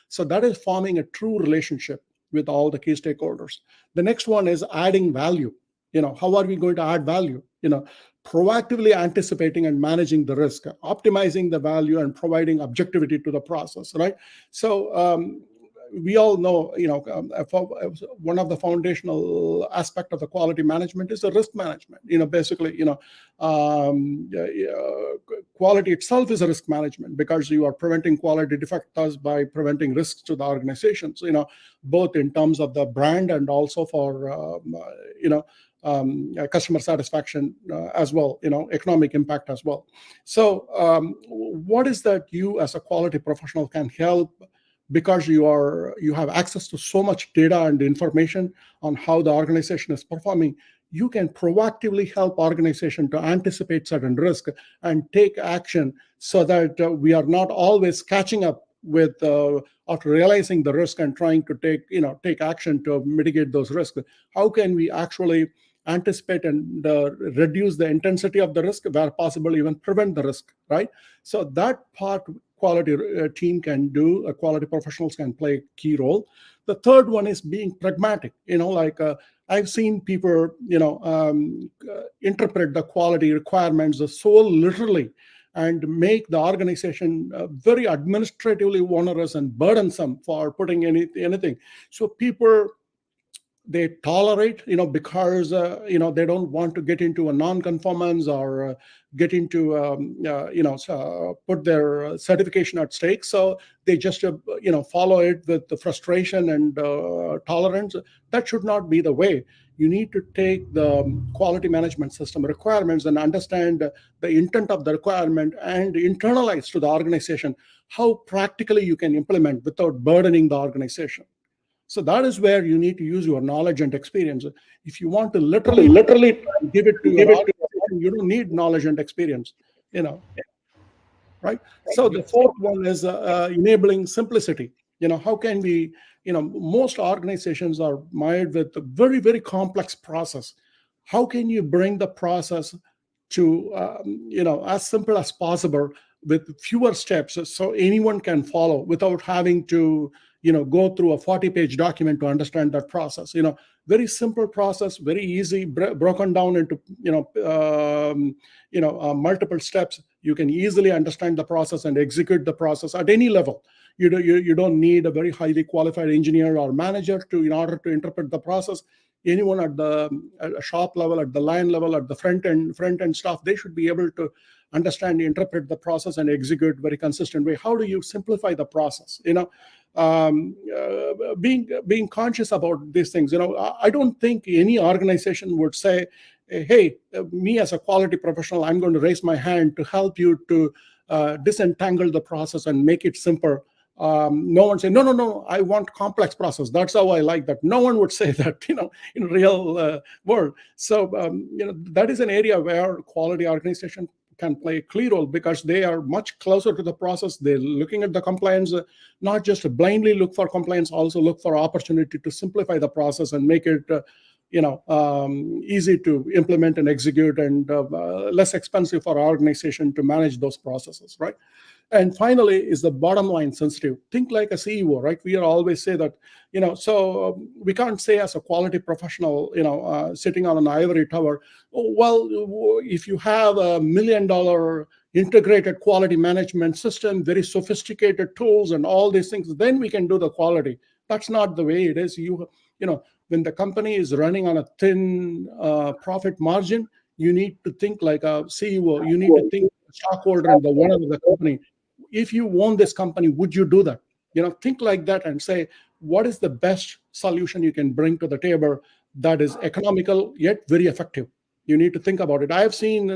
so that is forming a true relationship with all the key stakeholders. The next one is adding value. How are we going to add value? Proactively anticipating and managing the risk, optimizing the value, and providing objectivity to the process, right? So we all know, one of the foundational aspect of the quality management is the risk management. Basically, quality itself is a risk management, because you are preventing quality defects by preventing risks to the organizations, both in terms of the brand and also for, customer satisfaction as well, economic impact as well. So what is that you as a quality professional can help, because you have access to so much data and information on how the organization is performing. You can proactively help organization to anticipate certain risk and take action, so that we are not always catching up with after realizing the risk and trying to take action to mitigate those risks. How can we actually anticipate and reduce the intensity of the risk, where possible even prevent the risk, right? So that part quality team can do, quality professionals can play a key role. The third one is being pragmatic. I've seen people interpret the quality requirements so literally and make the organization very administratively onerous and burdensome for putting anything. So people, they tolerate, because they don't want to get into a non-conformance or get into put their certification at stake. So they just follow it with the frustration and tolerance. That should not be the way. You need to take the quality management system requirements and understand the intent of the requirement and internalize to the organization how practically you can implement without burdening the organization. So that is where you need to use your knowledge and experience. If you want to literally give it to your organization, you don't need knowledge and experience, right? So the fourth one is enabling simplicity. How can we, most organizations are mired with a very, very complex process. How can you bring the process to, as simple as possible with fewer steps so anyone can follow without having to, go through a 40-page document to understand that process? Very simple process, very easy, broken down into, multiple steps. You can easily understand the process and execute the process at any level. You don't need a very highly qualified engineer or manager in order to interpret the process. Anyone at a shop level, at the line level, at the front end staff, they should be able to understand, interpret the process, and execute very consistent way. How do you simplify the process? Being conscious about these things. I don't think any organization would say, hey, me as a quality professional, I'm going to raise my hand to help you to disentangle the process and make it simple. No one say, no, I want complex process. That's how I like that. No one would say that, in real world. So, that is an area where quality organization can play a key role, because they are much closer to the process. They're looking at the compliance, not just blindly look for compliance, also look for opportunity to simplify the process and make it easy to implement and execute, and less expensive for our organization to manage those processes, right? And finally is the bottom line sensitive. Think like a CEO, right? We always say that, so we can't say as a quality professional, sitting on an ivory tower, oh, well, if you have $1 million integrated quality management system, very sophisticated tools and all these things, then we can do the quality. That's not the way it is. When the company is running on a thin profit margin, you need to think like a CEO. You need to think stockholder and the owner of the company. If you own this company, would you do that? Think like that and say, what is the best solution you can bring to the table that is economical yet very effective? You need to think about it. I have seen,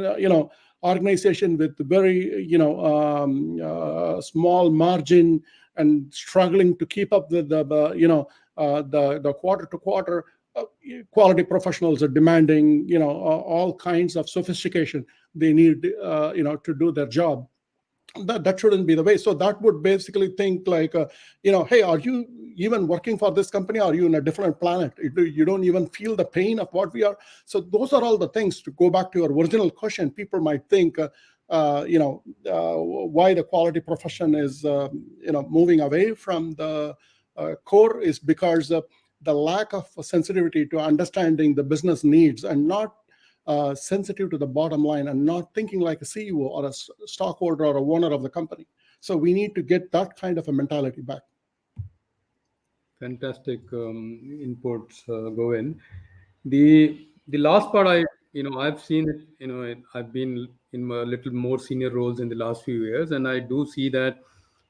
organization with very, small margin and struggling to keep up with the quarter to quarter. Quality professionals are demanding, all kinds of sophistication they need, to do their job. That shouldn't be the way. So that would basically think like, hey, are you even working for this company? Are you in a different planet? You don't even feel the pain of what we are. So those are all the things. To go back to your original question, people might think, why the quality profession is, moving away from the core is because of the lack of sensitivity to understanding the business needs, and not sensitive to the bottom line, and not thinking like a CEO or a stockholder or a owner of the company. So we need to get that kind of a mentality back. Fantastic inputs, Govind. The last part, I've seen it. I've been in a little more senior roles in the last few years, and I do see that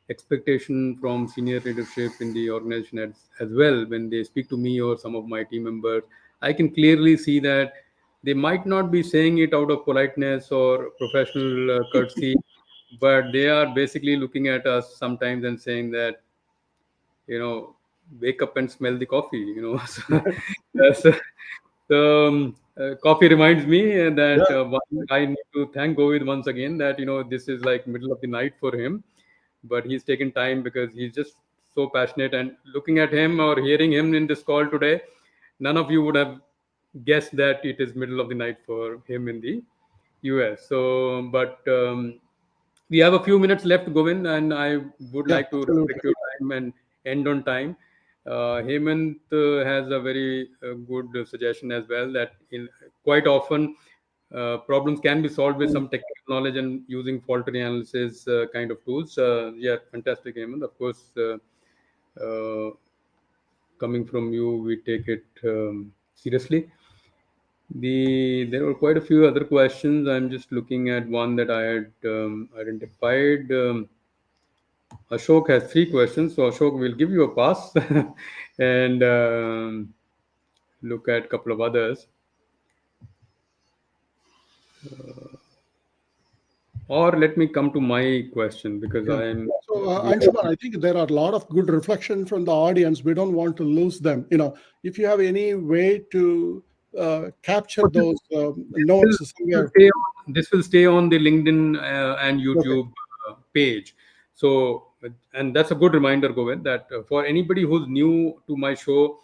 expectation from senior leadership in the organization as well. When they speak to me or some of my team members, I can clearly see that they might not be saying it out of politeness or professional courtesy, but they are basically looking at us sometimes and saying that, wake up and smell the coffee. So, coffee reminds me that Yeah. I need to thank Govind once again, that this is like middle of the night for him, but he's taken time because he's just so passionate. And looking at him or hearing him in this call today, none of you would have guessed that it is middle of the night for him in the US. So, but we have a few minutes left, Govind, and I would Yeah, like to respect absolutely. your time and end on time. Hemant has a very good suggestion as well, that quite often problems can be solved with some technical knowledge and using fault analysis kind of tools. Yeah, fantastic, Hemant. Of course, uh, coming from you, we take it seriously. There were quite a few other questions. I'm just looking at one that I had identified. Ashok has three questions, so Ashok will give you a pass and look at a couple of others. Or let me come to my question, because Yeah. I am. So, Anshuman, I think there are a lot of good reflection from the audience. We don't want to lose them. If you have any way to capture those Will notes somewhere. this will stay on the LinkedIn and Okay. YouTube page. So and that's a good reminder, Govind, that for anybody who's new to my show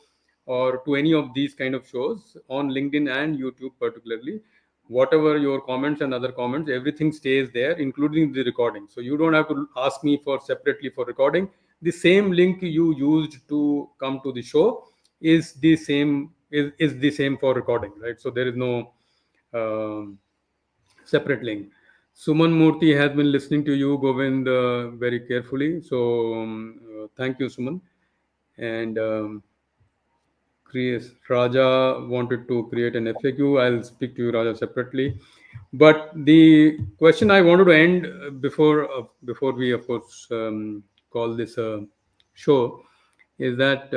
or to any of these kind of shows on LinkedIn and YouTube, particularly, whatever your comments and other comments, everything stays there, including the recording. So you don't have to ask me for separately for recording. The same link you used to come to the show is the same for recording, right? So there is no um, separate link. Suman Murthy has been listening to you, Govind, very carefully. So thank you, Suman. And Raja wanted to create an FAQ. I'll speak to you, Raja, separately. But the question I wanted to end before we, of course, call this a show is that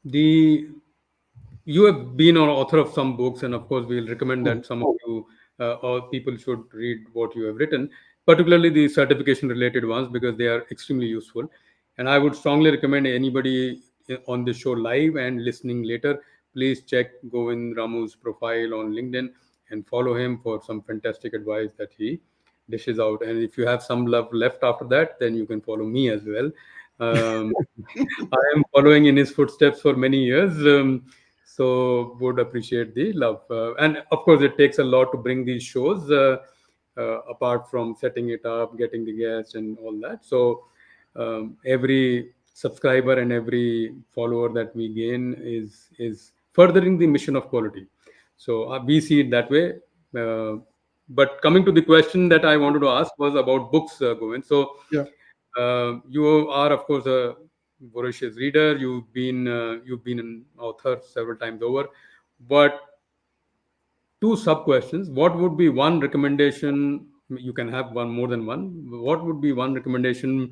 the you have been an author of some books, and of course, we'll recommend that some of you or people should read what you have written, particularly the certification related ones, because they are extremely useful. And I would strongly recommend anybody on this show live and listening later, please check Govind Ramu's profile on LinkedIn and follow him for some fantastic advice that he dishes out. And if you have some love left after that, then you can follow me as well. Um, I am following in his footsteps for many years. So would appreciate the love. And of course, it takes a lot to bring these shows, apart from setting it up, getting the guests, and all that. So every subscriber and every follower that we gain is furthering the mission of quality. So we see it that way. Uh, but coming to the question that I wanted to ask was about books, Govind. So Yeah. you are, of course, a voracious reader. You've been an author several times over. But two sub questions: what would be one recommendation? You can have one, more than one. What would be one recommendation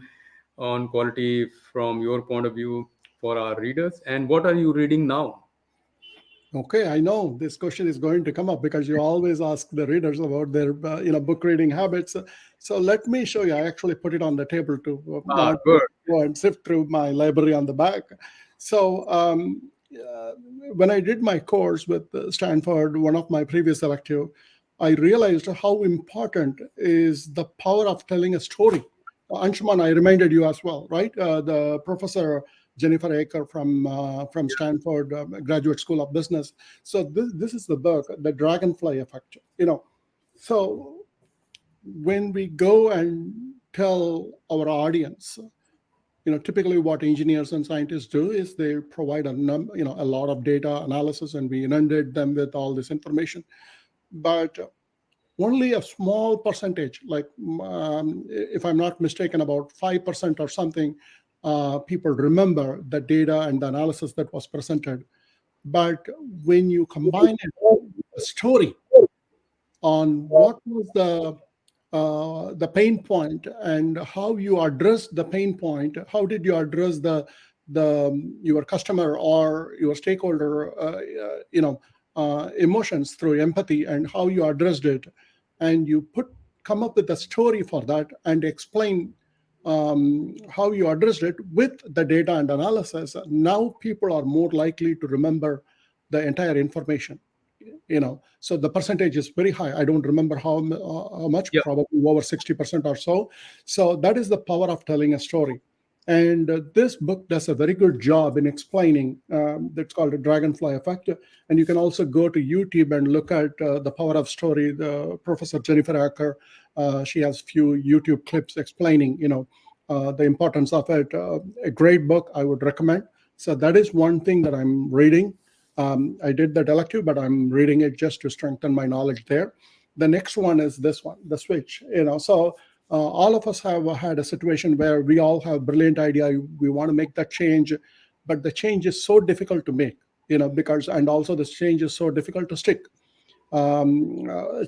on quality from your point of view for our readers? And what are you reading now? Okay, I know this question is going to come up because you always ask the readers about their book reading habits. So let me show you. I actually put it on the table to Ah, not good. go and sift through my library on the back. So when I did my course with Stanford, one of my previous elective, I realized how important is the power of telling a story. Anshuman, I reminded you as well, right? The professor Jennifer Aker from Stanford Graduate School of Business. So this is the book, The Dragonfly Effect. So when we go and tell our audience, typically what engineers and scientists do is they provide a lot of data analysis, and we inundate them with all this information. But only a small percentage, like if I'm not mistaken, about 5% or something, people remember the data and the analysis that was presented. But when you combine it with a story on what was the pain point and how you address the pain point, how did you address your customer or your stakeholder emotions through empathy, and how you addressed it, and you come up with a story for that and explain how you addressed it with the data and analysis, now people are more likely to remember the entire information. So the percentage is very high. I don't remember how much, Yeah. probably over 60% or so. So that is the power of telling a story. And this book does a very good job in explaining. That's called a Dragonfly Effect. And you can also go to YouTube and look at the power of story. The Professor Jennifer Acker, she has few YouTube clips explaining, the importance of it. A great book, I would recommend. So that is one thing that I'm reading. I did that elective, but I'm reading it just to strengthen my knowledge there. The next one is this one, the switch. So all of us have had a situation where we all have brilliant idea. We want to make that change, but the change is so difficult to make. And also this change is so difficult to stick.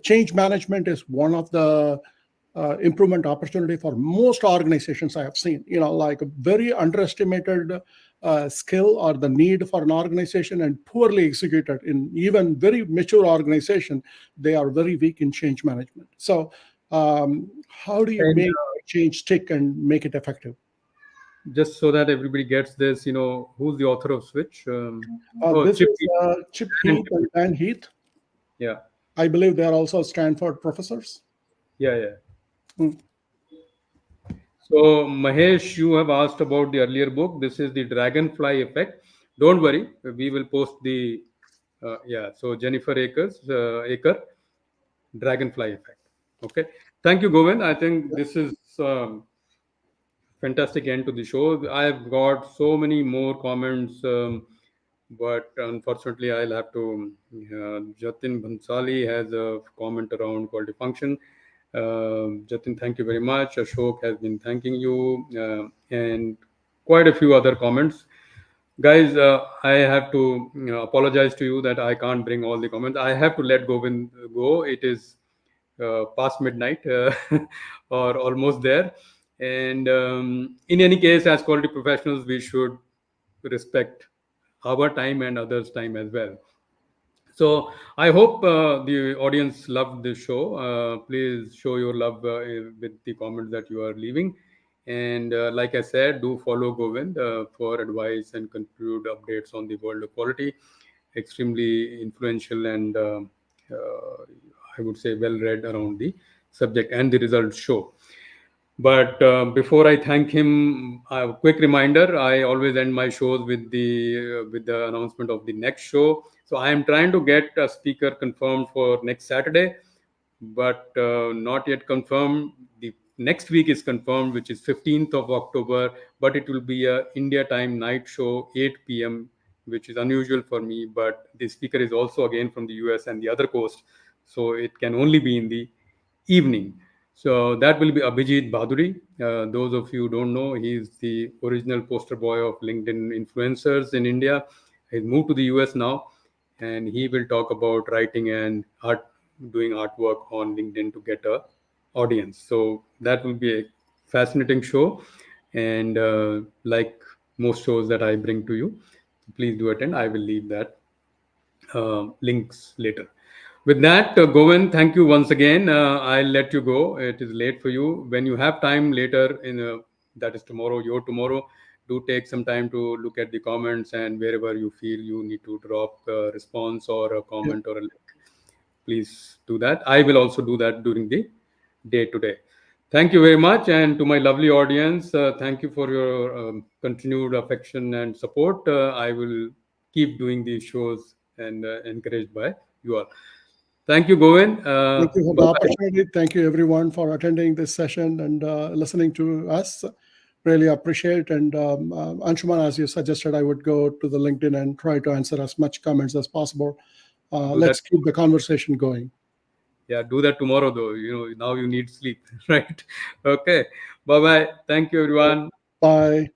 Change management is one of the improvement opportunity for most organizations I have seen. Like a very underestimated skill or the need for an organization, and poorly executed in even very mature organization. They are very weak in change management. So how do you And make change stick and make it effective? just so that everybody gets this, who's the author of Switch? Oh, This Chip. is Chip And Heath and Dan Heath. yeah, I believe they are also Stanford professors. yeah, yeah. Mm. So, Mahesh, you have asked about the earlier book. This is the Dragonfly Effect. Don't worry, we will post the yeah. So Jennifer Aker, Dragonfly Effect. Okay. Thank you, Govind. I think this is fantastic end to the show. I've got so many more comments, but unfortunately, I'll have to. Jatin Bhansali has a comment around quality function. Jatin, thank you very much. Ashok has been thanking you, and quite a few other comments. Guys, I have to apologize to you that I can't bring all the comments. I have to let Govind go. It is past midnight or almost there. And in any case, as quality professionals, we should respect our time and others' time as well. So I hope the audience loved this show. Please show your love with the comments that you are leaving. And like I said, do follow Govind for advice and conclude updates on the world of quality. Extremely influential and I would say well read around the subject and the results show. But before I thank him, a quick reminder: I always end my shows with the announcement of the next show. So I am trying to get a speaker confirmed for next Saturday, but not yet confirmed. The next week is confirmed, which is 15th of October, but it will be a India time night show, 8 p.m., which is unusual for me. But the speaker is also again from the US and the other coast, so it can only be in the evening. So that will be Abhijit Bhaduri. Those of you who don't know, he's the original poster boy of LinkedIn influencers in India. He's moved to the US now, and he will talk about writing and art, doing artwork on LinkedIn to get a audience. So that will be a fascinating show, and like most shows that I bring to you, please do attend. I will leave that links later. With that, Govind, thank you once again. I'll let you go. It is late for you. When you have time later, that is tomorrow, your tomorrow, do take some time to look at the comments, and wherever you feel you need to drop a response or a Yeah. comment or a link, please do that. I will also do that during the day today. Thank you very much. And to my lovely audience, thank you for your continued affection and support. I will keep doing these shows and encouraged by you all. Thank you, Govind. Thank you for Bye the bye. opportunity. Thank you, everyone, for attending this session and listening to us. Really appreciate. And Anshuman, as you suggested, I would go to the LinkedIn and try to answer as much comments as possible. Do that. Let's keep the conversation going. Yeah, do that tomorrow, though. Now you need sleep, right? Okay. Bye bye. Thank you, everyone. Bye.